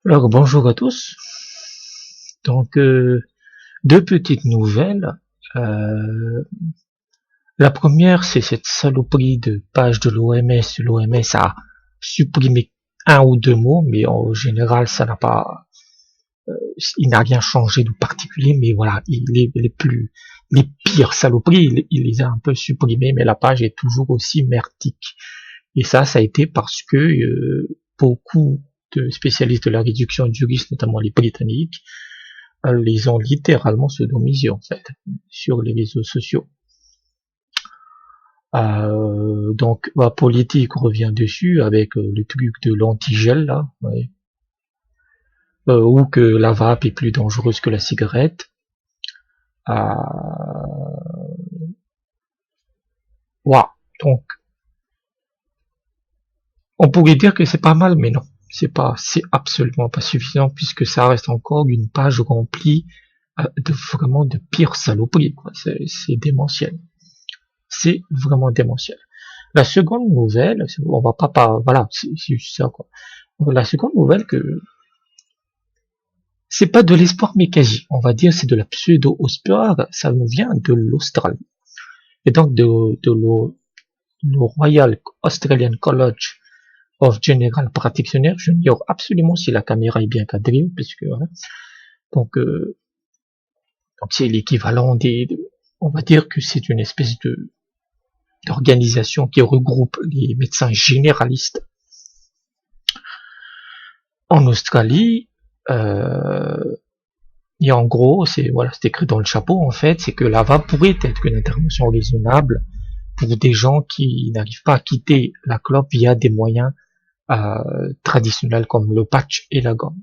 Alors bonjour à tous. Donc deux petites nouvelles. Euh, la première, c'est cette saloperie de page de l'OMS. L'OMS a supprimé un ou deux mots, mais en général, ça n'a pas, il n'a rien changé de particulier. Mais voilà, les pires saloperies, il les a un peu supprimées, mais la page est toujours aussi merdique. Et ça a été parce que beaucoup de spécialistes de la réduction du risque, notamment les Britanniques, les ont littéralement sodomisés en fait sur les réseaux sociaux. Donc la politique revient dessus avec le truc de l'antigel là, ouais. Ou que la vape est plus dangereuse que la cigarette. Wow. Donc on pourrait dire que c'est pas mal, mais non, c'est absolument pas suffisant puisque ça reste encore une page remplie de vraiment de pires saloperies. C'est démentiel. C'est vraiment démentiel. La seconde nouvelle, on va pas, voilà, c'est juste ça quoi. La seconde nouvelle que c'est pas de l'espoir mais quasi, on va dire c'est de la pseudo-espoir, ça nous vient de l'Australie. Et donc le Royal Australian College of General Practitioners, je n'ignore absolument si la caméra est bien cadrée, puisque hein, donc c'est l'équivalent on va dire que c'est une espèce de d'organisation qui regroupe les médecins généralistes en Australie. Et en gros, c'est écrit dans le chapeau en fait, c'est que la vape pourrait être une intervention raisonnable pour des gens qui n'arrivent pas à quitter la clope via des moyens traditionnels comme le patch et la gomme.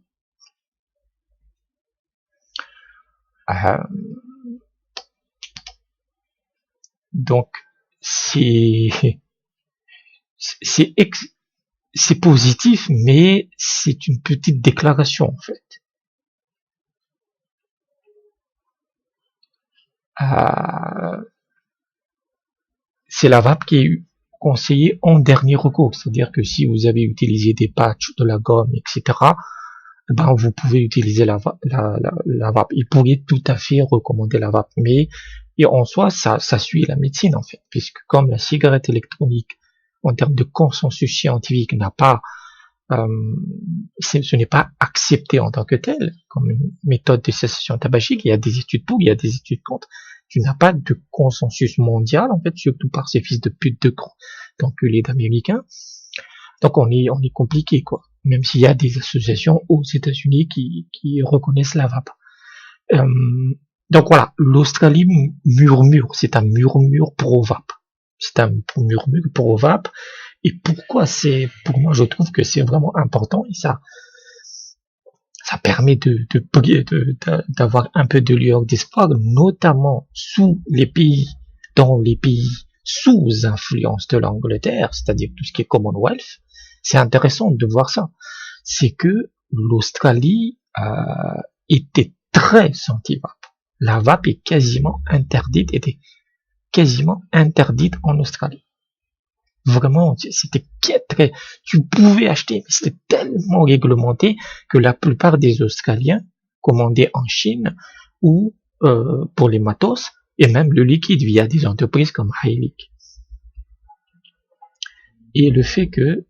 Euh, donc c'est c'est c'est positif, mais c'est une petite déclaration en fait. C'est la vape qui est conseillée en dernier recours, c'est-à-dire que si vous avez utilisé des patchs, de la gomme, etc., ben vous pouvez utiliser la vape. Il pourrait tout à fait recommander la vape, mais et en soi, ça suit la médecine en fait, puisque comme la cigarette électronique, en termes de consensus scientifique, n'a pas ce n'est pas accepté en tant que tel comme une méthode de cessation tabagique. Il y a des études pour, il y a des études contre. Tu n'as pas de consensus mondial, en fait, surtout par ces fils de pute d'enculés d'Américains. Donc on est compliqué, quoi. Même s'il y a des associations aux États-Unis qui reconnaissent la vape. Donc voilà, l'Australie murmure, c'est un murmure pro-vape. C'est un murmure pro-vape. Et pourquoi pour moi, je trouve que c'est vraiment important et ça permet d'avoir un peu de lueur d'espoir, notamment dans les pays sous influence de l'Angleterre, c'est-à-dire tout ce qui est Commonwealth. C'est intéressant de voir ça. C'est que l'Australie était très anti-vape. La vape est était quasiment interdite en Australie. Vraiment, c'était très, tu pouvais acheter, mais c'était tellement réglementé que la plupart des Australiens commandaient en Chine ou pour les matos et même le liquide via des entreprises comme Heilig. Et le fait que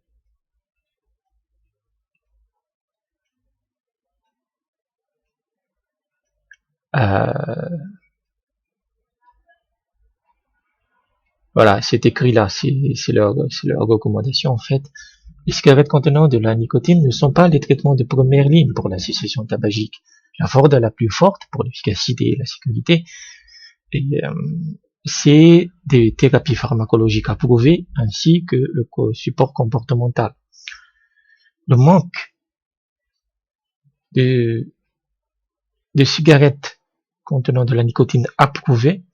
voilà, c'est écrit là, c'est leur recommandation en fait. Les cigarettes contenant de la nicotine ne sont pas les traitements de première ligne pour la cessation tabagique. La force la plus forte pour l'efficacité et la sécurité, c'est des thérapies pharmacologiques approuvées ainsi que le support comportemental. Le manque de cigarettes contenant de la nicotine approuvée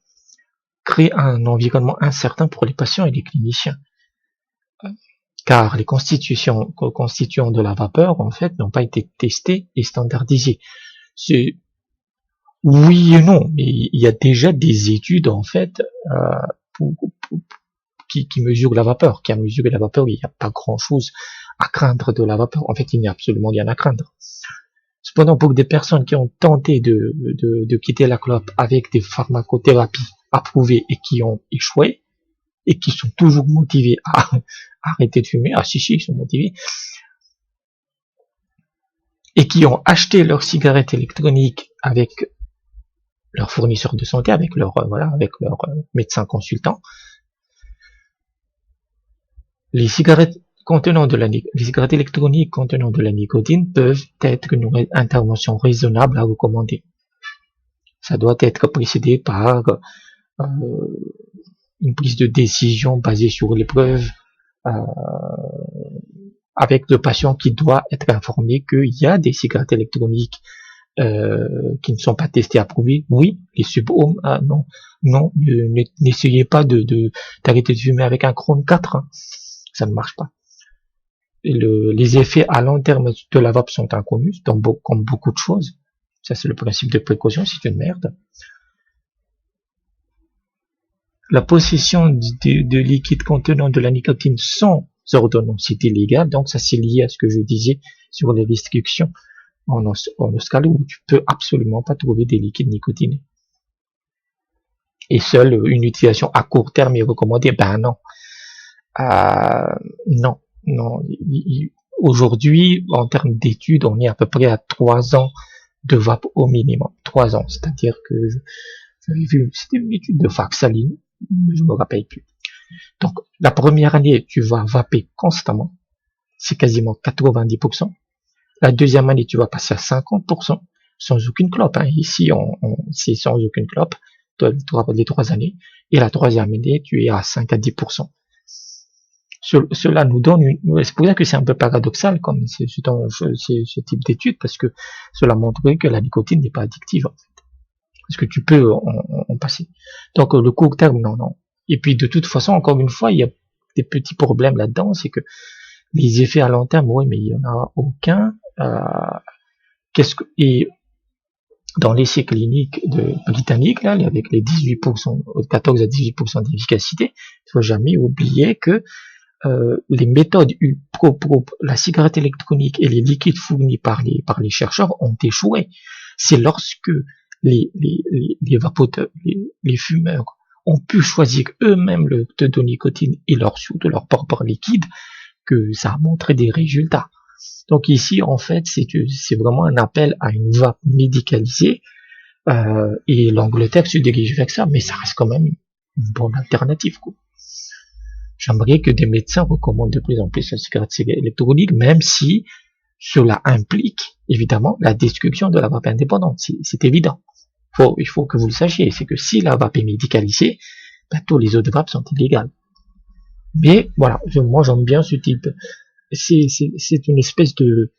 crée un environnement incertain pour les patients et les cliniciens. Car les constituants de la vapeur, en fait, n'ont pas été testés et standardisés. C'est oui et non, mais il y a déjà des études, en fait, qui mesurent la vapeur, qui a mesuré la vapeur, il n'y a pas grand chose à craindre de la vapeur. En fait, il n'y a absolument rien à craindre. Cependant, pour des personnes qui ont tenté de quitter la clope avec des pharmacothérapies approuvées et qui ont échoué, et qui sont toujours motivés à arrêter de fumer, ils sont motivés, et qui ont acheté leurs cigarettes électroniques avec leur fournisseur de santé, avec leur médecin consultant, les cigarettes électroniques contenant de la nicotine peuvent être une intervention raisonnable à recommander. Ça doit être précédé par une prise de décision basée sur les preuves, avec le patient qui doit être informé qu'il y a des cigarettes électroniques qui ne sont pas testées, approuvées. Oui, les sub-ohms, non, n'essayez pas d'arrêter de fumer avec un Chrome 4, hein. Ça ne marche pas. Les effets à long terme de la vape sont inconnus, comme beaucoup de choses. Ça, c'est le principe de précaution, c'est une merde. La possession de liquide contenant de la nicotine sans ordonnance est illégale, donc ça c'est lié à ce que je disais sur les restrictions en Australie où tu peux absolument pas trouver des liquides nicotinés. Et seule une utilisation à court terme est recommandée. Ben non. Non. Aujourd'hui, en termes d'études, on est à peu près à 3 ans de vape au minimum. 3 ans. C'est-à-dire que j'avais vu, c'était une étude de fac Saline, mais je me rappelle plus. Donc, la première année, tu vas vaper constamment. C'est quasiment 90%. La deuxième année, tu vas passer à 50%, sans aucune clope, hein. Ici, c'est sans aucune clope, les 3 années. Et la troisième année, tu es à 5 à 10%. Cela nous donne c'est pour ça que c'est un peu paradoxal comme ce type d'étude, parce que cela montre que la nicotine n'est pas addictive, en fait. Parce que tu peux en passer. Donc, le court terme, non. Et puis, de toute façon, encore une fois, il y a des petits problèmes là-dedans, c'est que les effets à long terme, oui, mais il n'y en a aucun. Et dans l'essai clinique britannique, là, avec les 18%, 14 à 18% d'efficacité, il faut jamais oublier que les méthodes la cigarette électronique et les liquides fournis par les chercheurs ont échoué. C'est lorsque les vapoteurs, les fumeurs ont pu choisir eux-mêmes le taux de nicotine et leur propre liquide que ça a montré des résultats. Donc ici, en fait, c'est vraiment un appel à une vape médicalisée, et l'Angleterre se dirige vers ça, mais ça reste quand même une bonne alternative, quoi. J'aimerais que des médecins recommandent de plus en plus la cigarette électronique, même si cela implique évidemment la destruction de la vape indépendante. C'est évident. Il faut que vous le sachiez, c'est que si la vape est médicalisée, tous les autres vapes sont illégales. Mais voilà, moi j'aime bien ce type. C'est une espèce de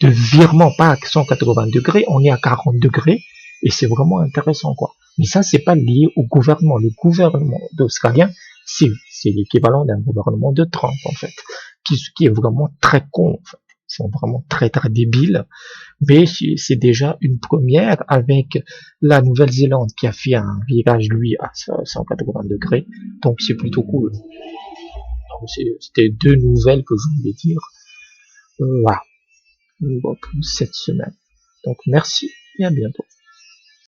virement, pas à 180 degrés, on est à 40 degrés, et c'est vraiment intéressant, quoi. Mais ça, c'est pas lié au gouvernement. Le gouvernement australien, c'est l'équivalent d'un gouvernement de Trump, en fait, qui est vraiment très con, en fait. Ils sont vraiment très très débiles, mais c'est déjà une première avec la Nouvelle-Zélande qui a fait un virage, lui, à 180 degrés, donc c'est plutôt cool. Donc c'était 2 nouvelles que je voulais dire, voilà, pour cette semaine. Donc merci et à bientôt.